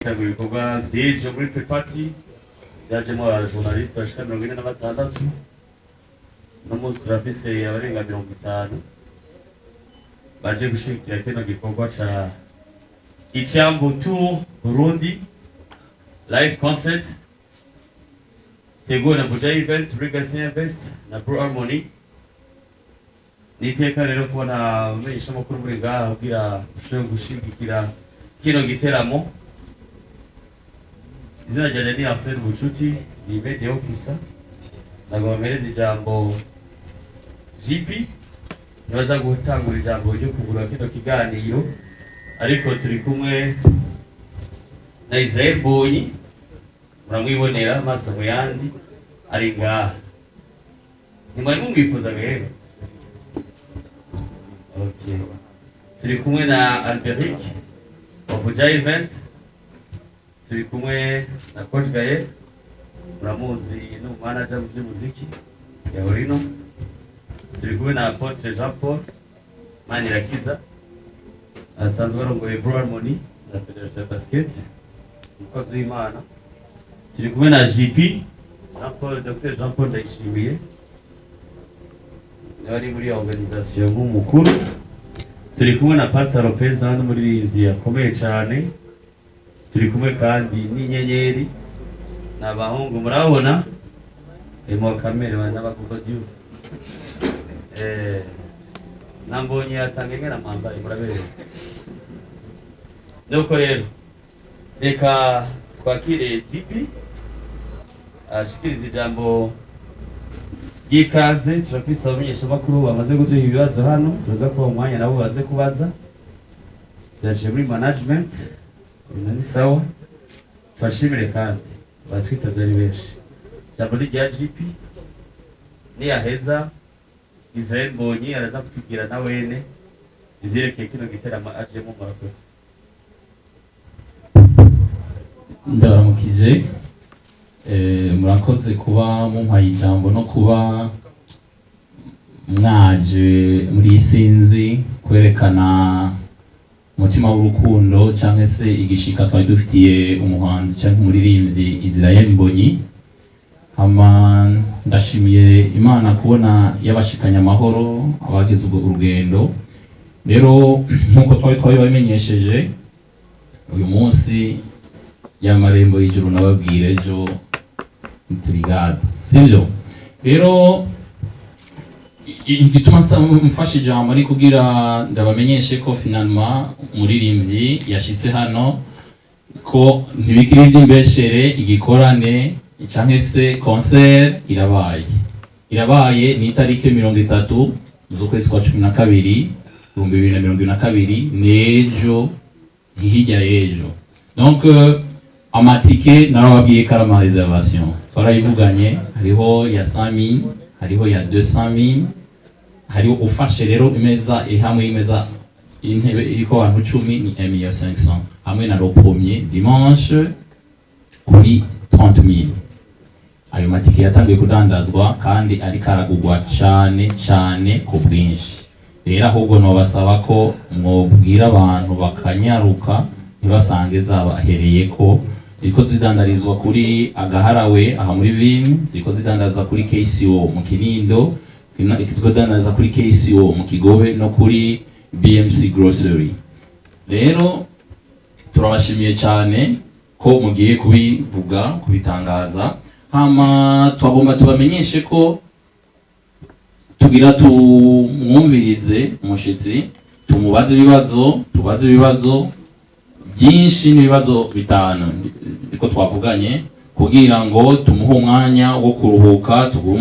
ibikorwa byinshi muri pre-party byajemo abajournaliste bashika 46 no munsi turafise abarenga 50 baje gushigikira kino gikorwa ca Icambu Tour Burundi live concert teguwe na Buja Event, Legacy Invest na Pro Harmony. Niteka rero kubona abamenyeshamakuru muri ngaha kugira ushobore gushigikira kino giteramo. Izina ryanje ni Arsene Bucuti, ni media officer. Nagomereza ijambo GP nibaza gutangura ijambo ryo kugura kino kiganiro, ariko turi kumwe na MBONYI, muramwibonera amaso mu yandi ari ngaha. Nimwari mumwifuza rero. Okay. Turi kumwe na Alberic wa Buja Event. Turi kumwe na Coach Gaye, muramuzi no manager w'umuziki ya Orino. Turi kumwe na Apotre Jean Paul Manirakiza, asanzwe arongoye Pro Harmony na Federation Basket, umukozi w'Imana. Turi kumwe na GP Dr. Jean Paul Ndayishimiye, nari muri organisation nk'umukuru. Turi kumwe na Pastor Lopez n'abandi muri yakomeye cyane. Turi kumwe kandi n'inyenyeri n'abahungu murabona emo kamera n'abavuga gifu nambonye atangengera mambari murabere. Nuko rero reka twakire GP ashikiriza ijambo y'ikaze. Turafise abamenyeshamakuru bamaze guduha ibibazo hano, tuza kuba umwanya nabo baze kubaza byaje muri management. Ni sawa, twashimire kandi batwitabye ari benshi. Jambo rya GP ni yaheza MBONYI araza kutubwira na wene ivyerekeye kino giteramo ajemo murakoze. Ndabaramukije, murakoze kuba mumpaye ijambo no kuba mwaje muri isinzi kwerekana umutima w'urukundo cyangwa se igishika twari dufitiye umuhanzi cyangwa umuririmbyi Israel MBONYI. Ndashimiye Imana kubona yabashikanye amahoro abagize ubwo urugendo. Rero nkuko twari babimenyesheje, uyu munsi y'amarembo y'ijuru nababwira ejo turigada, sibyo? Rero igituma mfashe ijambo ari kugira ndabamenyeshe ko finalement umuririmbyi yashitse hano, ko ntibikiri iby'imbeshere, igikorane cyangwa se concert irabaye ni itariki 30 z'ukwezi kwa 12 2022, nejo hijya ejo. Donc amatike narababwiye karama reservation twarayivuganye, hariho ya 100,000, hariho ya 200,000, hariho ufashe rero imeza hamwe imeza intebe iriko abantu 10 ni 1,500,000 hamwe na le premier dimanche kuri 30,000. Ayo matike yatangiye kudandazwa kandi ari karagugwa cyane ku bwinshi. Rero ahubwo no basaba ko mwobwira abantu bakanyaruka ntibasange zabahereye ko ziko zidandarizwa kuri Agaharawe aha muri Vim, ziko zidandarizwa kuri KCO mu Kinindo, ziko zidandarizwa kuri KCO mu Kigobe no kuri BMC Grocery. Rero turabashimiye cyane ko mugiye kubivuga kubitangaza. Twagomba tubamenyeshe ko tugira tumwumvirize umushitsi, tubaze ibibazo byinshi n'ibibazo bitanu niko twavuganye, kugira ngo tumuhe umwanya wo kuruhuka, tumuhe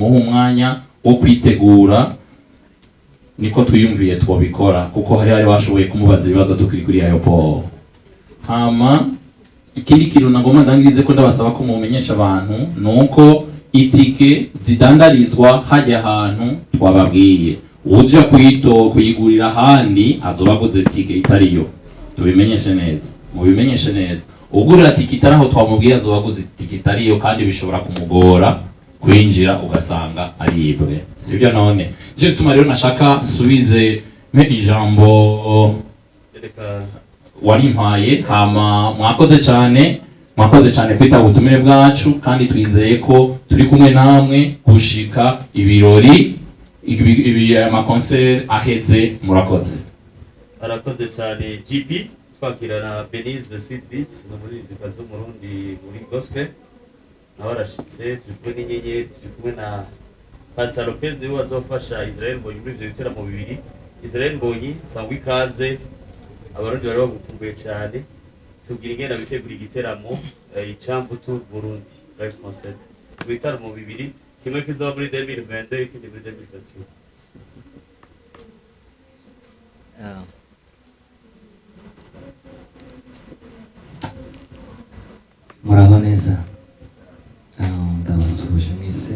umwanya wo kwitegura. Niko twiyumviye twabikora, kuko hari bashoboye kumubaza ibibazo tukiri kuri aeroport. Ikindi kintu nagomba ndangirize ko ndabasaba ko mumenyesha abantu nuko itike zidandarizwa hajya ahantu twababwiye. Uje kuyigurira ahandi azobaguze itike itariyo, tubimenyeshe neza. Ugurira tike itaraho twamubwiye azobaguze itike itariyo, kandi bishobora kumugora kwinjira ugasanga aribwe, sibyo? None je bituma rero nashaka nsubize ijambo warimpaye hama mwakoze cyane kwitaba ubutumire bwacu kandi twizeye ko turi kumwe namwe gushika ibirori amakoncert aheze. Murakoze. arakoze cyane GP. Twakira na Benize the Sweet Beats no muri bikazo Murundi muri gospel naho arashitse, turi kumwe n'inyenyeri, turi kumwe na Pastor Lopez niwe wazofasha Israel Mbonyi muri ivyo biteramo bibiri. Israel Mbonyi sangwa ikaze, abarundi bari bagukumbuye cyane, tubwira ingene bitegura igiteramo icambuto Burundi live concert ibitaramo bibiri, kimwe kizoba muri 2022 ikindi muri 2023. Muraho neza, ndabasuhuje mwese,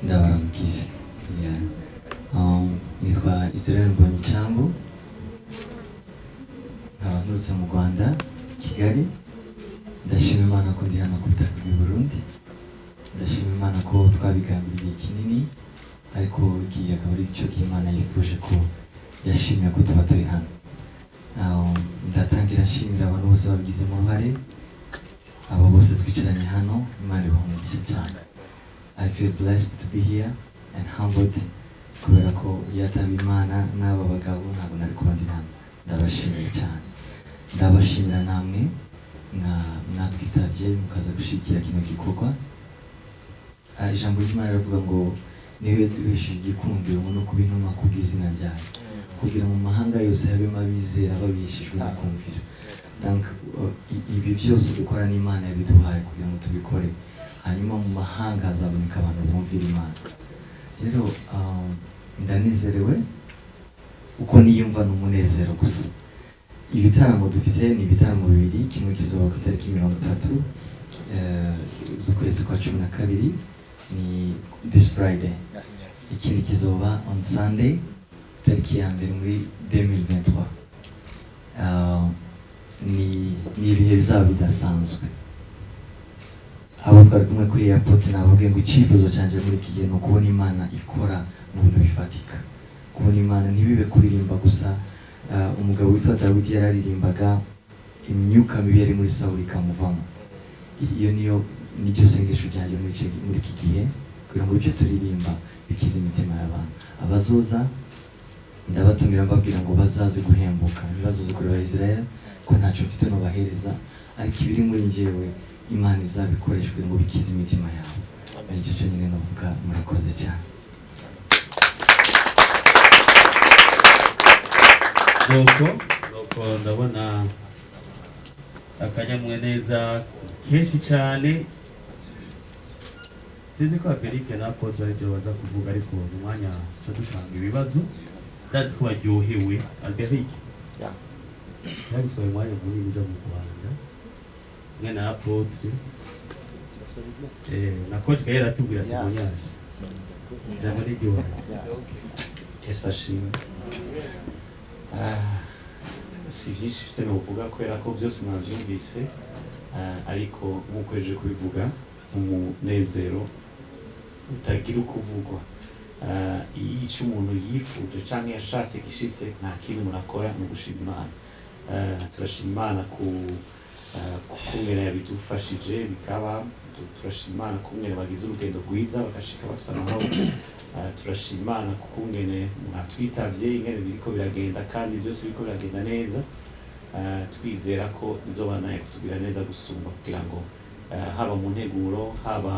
ndabaramukije. Nitwa Israel Mbonyi Chambu, nkaba nturutse mu Rwanda, Kigali. Ndashima Imana ko ndi hano ku butaka bw'i Burundi. Ndashima Imana ko twabigambiriye kinini, ariko iki akaba ari igice cy'Imana yifuje ko yashimye ko tuba turi hano. Ndatangira nshimira abantu bose babigizemo uruhare, abo bose twicaranye hano. Imana ibahumugishe cyane. I feel blessed to be here and humbled, kubera ko iyo ataba Imana n'aba bagabo ntabwo nari kuba ndi hano. Ndabashimiye cyane, ndabashimira namwe mwatwitabye mukaza gushyigikira kino gikorwa. Ijambo ry'Imana rivuga ngo niwe duhesheje igikundiro no kuba intumwa kubw'izina ryayo, kugira mu mahanga yose habemo abizera babeshejwe no kumvira. Ibi byose dukora n'Imana yabiduhaye kugira ngo tubikore, hanyuma mu mahanga hazaboneka abantu bumvira Imana. Rero ndanezerewe, uko niyumva ni umunezero gusa. Ibitaramo dufite ni ibitaramo bibiri, kimwe kizoba ku itariki 30 z'ukwezi kwa 12, ni this Friday. Ikindi kizoba on Sunday tariki ya mbere muri 2023. Ni ibihe bizaba bidasanzwe. Abo twari kumwe kuri airport nababwiye ngo icyifuzo cyanjye muri iki gihe ni ukubona Imana ikora mu bintu bifatika, kubona Imana ntibibe kuririmba gusa. Umugabo witwa Dawidi yararirimbaga imyuka mibi yari muri Sawuli ikamuvamo. Iyo niryo sengesho ryanjye muri iki gihe, kugira ngo ibyo turirimba bikize imitima y'abantu. Abazoza ndabatumira mbabwira ngo bazaze guhembuka, ntibazoze kureba Israel ko ntacyo mfite nubahereza, ariko ibiri muri njyewe Imana izabikoreshwe ngo bikize imitima yabo. Nicyo cyo nyine navuga. Murakoze cyane. nuko ndabona akanyamuneza kenshi cyane. Sinzi ko Amerika na Apotre aribyo baza kuvuga, ariko mu mwanya cyo dutanga ibibazo ndazi ko baryohewe. Amerika cyangwa mwanya muri ibyo mu Rwanda mwe na Apotre na coach Gael atubwira ati munyaje jambo n'iryohe. Kesashimwe. Si byinshi bise n'uvuga kubera ko byose mwabyumvise, ariko nk'uko eje kubivuga, umunezero utagira uko uvugwa. Iyo icyo umuntu yifuje cyangwa yashatse gishitse, nta kintu murakora mu gushima Imana. Turashima Imana ku kungena yabidufashije bikaba, turashima Imana kungena bagize urugendo rwiza bagashika bafite amahoro. Turashima Imana kungene mwatwitabye ingene biriko biragenda, kandi byose biriko biragenda neza. Twizera ko bizobana kutubwira neza gusumba, kugira ngo haba mu nteguro, haba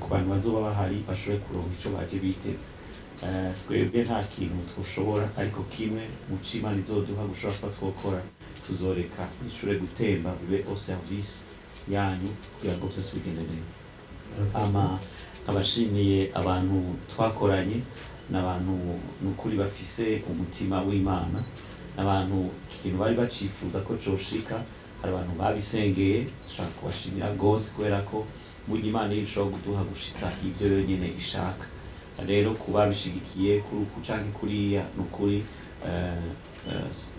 ku bantu bazoba bahari bashobore kuronka icyo baje biteze. Twebwe nta kintu tushobora, ariko kimwe mu Imana izoduha gushobora kuba twokora, tuzoreka ishure gutemba bibe au service yanyu kugira ngo byose bigende neza. Abashimiye abantu twakoranye, n'abantu n'ukuri bafise umutima w'Imana, n'abantu ikintu bari bacifuza ko coshika. Hari abantu babisengeye, dushaka kubashimira rwose, kubera ko burya Imana irushaho kuduha gushitsa ibyo yonyine ishaka. Rero kuba bishigikiye kuri uku canke kuriya, n'ukuri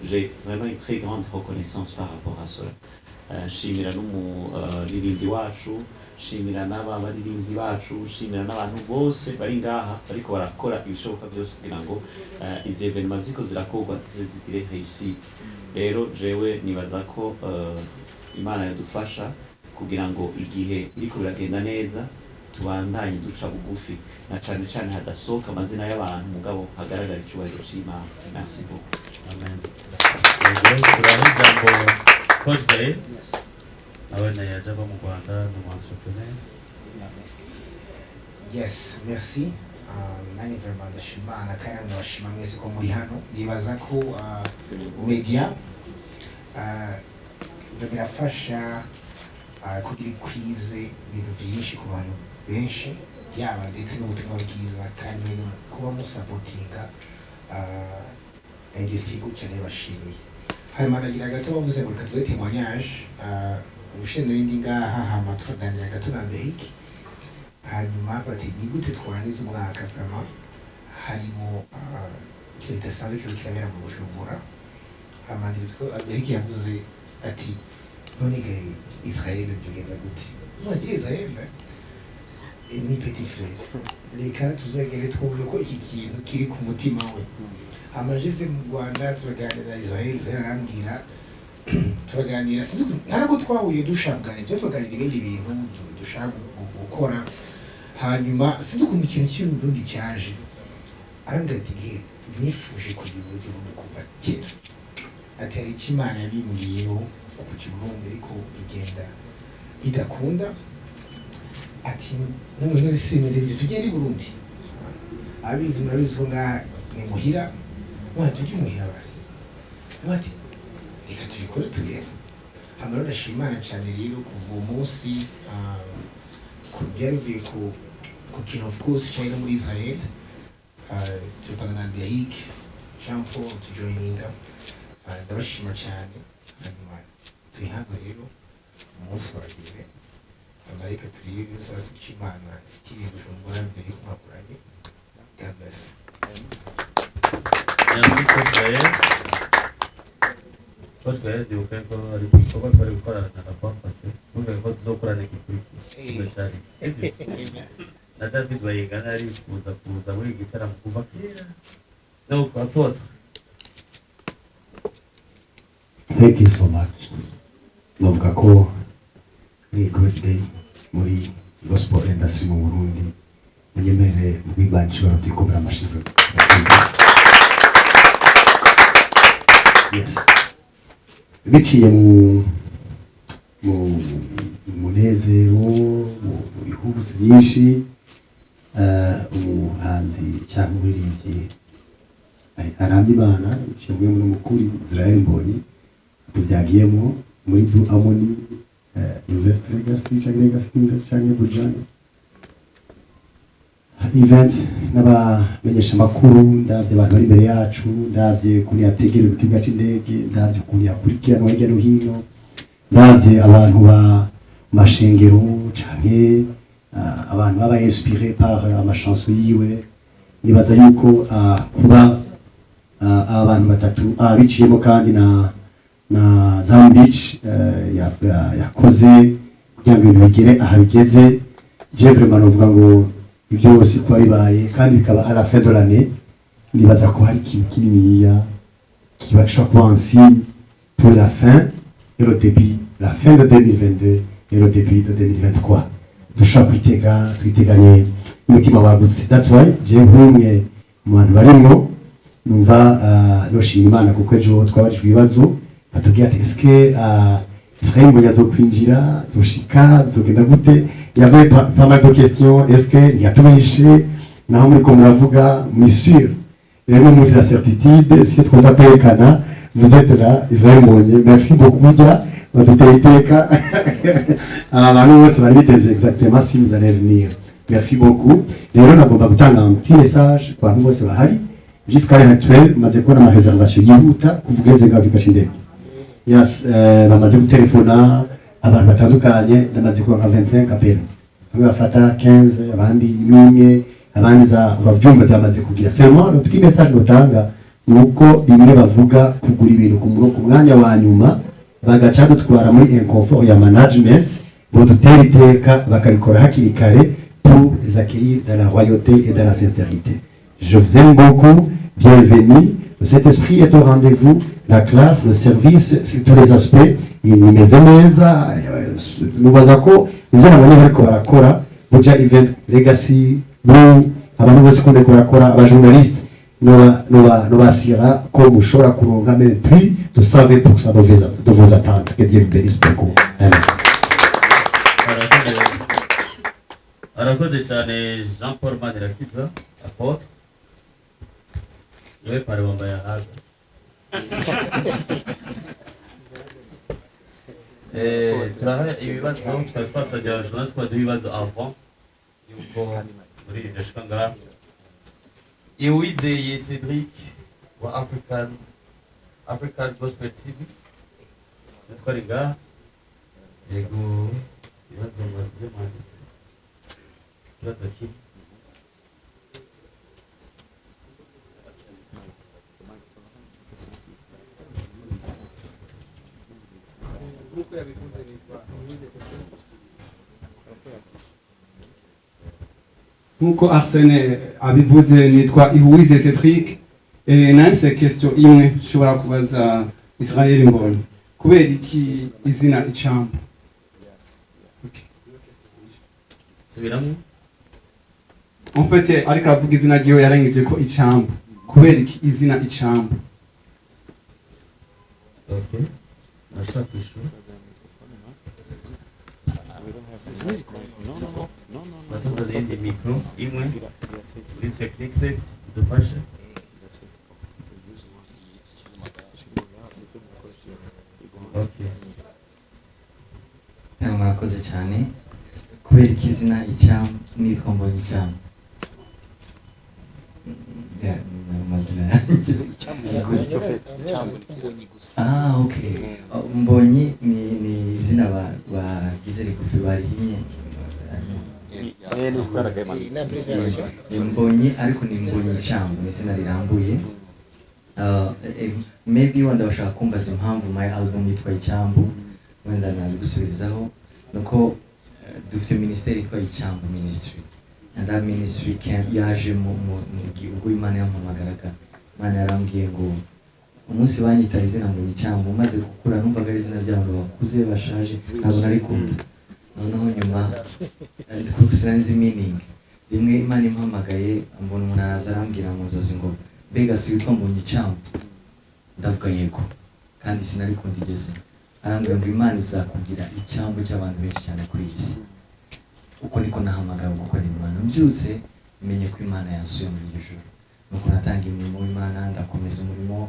j'ai vraiment une très grande reconnaissance par rapport à cela. Shimira n'umuririmbyi wacu, shimira n'aba baririmbyi bacu, shimira n'abantu bose bari ngaha bariko barakora ibishoboka byose kugira ngo izi evenement ziko zirakorwa zigire réussite. rero jewe nibaza ko Imana yadufasha kugira ngo igihe biriko biragenda neza tubandanye duca bugufi na cane cane hadasohoka amazina y'abantu mugabo hagaragara icyubahiro c'Imana. Merci beaucoup. Amen. Turaho ijambo Coach Gaye nawe naye aje ava mu Rwanda ni umu-entrepreneur. Yes, merci. Nanjye vraiment ndashima Imana kandi ndabashima mwese ko muri hano. Nibaza ko media birafasha kugira ikwize ibintu byinshi ku bantu benshi yaba ndetse n'ubutumwa bwiza kandi kuba musapotinga industry gutya bashimiye. Hanyuma nagira gato bavuze ngo reka tuve témoignage ubushinzwe n'indi ngaha hama tukaganira gato na Mbeki hanyuma bati ni gute twarangiza umwaka vraiment harimo ikintu kidasanzwe kiba kirabera mu Bujumbura. Amanditse Mbeki yavuze ati none gaye Israel bigenda gute none Israel ni petit frère reka tuzagere twumve ko iki kintu kiri ku mutima we. Amajeze mu Rwanda turaganira Israel arambwira turaganira ntabwo twahuye dushaka ibyo tuganira ibindi bintu dushaka gukora hanyuma sinzi ukuntu ikintu cy'uburundi cyaje arambwira ati nifuje kugira uburundi kuva kera ati hari icyo Imana yabimuriyeho ku Burundi ariko bigenda bidakunda ati namwe none simeze ibyo tugenda i Burundi abizi murabizi ko ngaha ni muhira mwana tujye muhira basi bati reka tubikore turebe hano ndashima Imana cyane rero kuva uwo munsi byavuye ku kintu of course cyane muri Israel tupanga na Mbeki Jean Paul tujoyininga ndabashima cyane hanyuma turi hano rero umunsi wageze amareka turi sasa cy'Imana ifitiye Bujumbura mbere kumakuranye. God bless. Merci Coach Gaye. Coach Gaye ndibuka ko ari kubikorwa twari gukorana na Pampas numva ko tuzokorana igikurikira na David bayigana arifuza kuza muri gitaramo kuva kera no kwatota. Thank you so much. Novuga ko ni great day muri gospel industry mu Burundi. Munyemerere mwibanci baroti ko bramashiro. Yes. Biciye mu umunezero mu bihugu byinshi umuhanzi cyangwa umuririmbyi aramye Imana cyangwa muri mukuri Israel Mbonyi tubyagiyemo muri MBONYI Invest Legacy cyangwa Bujani event n'abamenyeshamakuru ndavye abantu bari imbere yacu ndavye kuni yategera ikibuga c'indege ndavye kuni yakurikiranwa hirya no hino ndavye abantu ba mashengero canke abantu baba inspiré par amachanson yiwe nibaza yuko kuba abantu batatu biciyemo kandi na Zambich yakoze kugira ngo ibintu bigere aha bigeze je vraiment novuga ngo ibyo byose kuba bibaye kandi bikaba à la fin de l'année nibaza ko hari ikintu kininiya kiba gishobora kuba un signe pour la fin et le début, la fin de 2022 et le début de 2023 dushobora twiteganye umutima wagutse. That's why je nk'umwe mu bantu barimo numva noshima Imana kuko ejo twabarijwe ibibazo batubwiye ati eske Israel Mbonyi azokwinjira zoshika zogenda gute. Il y avait pas mal de questions. Est-ce qu'il y a tout marché? Naomi comme muravuga sûr. Et nous c'est la certitude. Si tu as appelé Kana, vous êtes là, Israel Mbonyi. Merci beaucoup dia. Batuteka. Alors ça va vite exactement si vous allez venir. Merci beaucoup. Et on a gutanga un petit message kwa nous c'est bahari. Jusqu'à l'heure actuelle, maze kubona ma réservation yihuta kuvugeze ngabika chindege. Yes, bamaze gutelefona abantu batandukanye ndamaze kuba 25 apena bamwe bafata 15 abandi imwe abandi za uravyumva byamaze kugira seulement le petit message notanga nuko bimwe bavuga kugura ibintu ku mwanya wa nyuma bagaca dutwara muri inconfort ya management bo dutera iteka bakabikora hakiri kare pour les accueillir dans la royauté et dans la sincérité. Je vous aime beaucoup, bienvenue, Le Saint-Esprit est au rendez-vous, la classe, le service, c'est tous les aspects. Nimeze neza, nubaza ko ibyo nabonye bariko barakora Buja Event Legacy Blue abantu bose kunde barakora abajournaliste nobasira ko mushobora kuronka même plus de 120% de vos attentes. Que Dieu vous bénisse beaucoup. Amen. Arakoze cyane Jean Paul Manirakiza apôtre yewe pare wambaye ahaga turaha ibibazo twari twasabye abajournaliste ko baduha ibibazo avant yuko muri iryo shika ngaha Iwizeye Cedric wa African Gospel TV twari ngaha yego ibibazo mwaziye mwanditse ikibazo kimwe nkuko Arsene abivuze nitwa Ihuwize Cedric nahise question imwe nshobora kubaza Israel Mbonyi kubera iki izina icambu subiramo en fait ariko aravuga izina ryiwe yarengeje ko icambu kubera iki izina icambu okay nashaka kwishura batubaza izi mikro imwe kuri technique set dufashe okay murakoze cyane kubera ko izina icyambu nitwa Mbonyi icyambu amazina yanjye okay Mbonyi ni izina bagize rigufi barihinye Mbonyi ariko ni Mbonyi icyambu ni izina rirambuye maybe wenda bashaka kumbaza impamvu my album yitwa icyambu wenda nabigusubizaho nuko dufite ministeri yitwa icyambu ministry and that ministry yaje ubwo Imana yampamagaraga Imana yarambwiye ngo umunsi banyita izina ngo icyambu maze gukura numvaga ari izina ry'abantu bakuze bashaje ntabwo narikunda noneho nyuma sinzi meaning rimwe Imana impamagaye mbona umuntu araza arambwira mu nzozi ngo mbega si witwa Mbonyi icyambu ndavuga yego kandi sinarikunda igeze arambwira ngo Imana izakubwira icyambu cy'abantu benshi cyane kuri iyi si uko niko nahamagara gukora Imana mbyutse menye ko Imana yansuye muri iryo joro nuko natanga imirimo w'Imana ndakomeza umurimo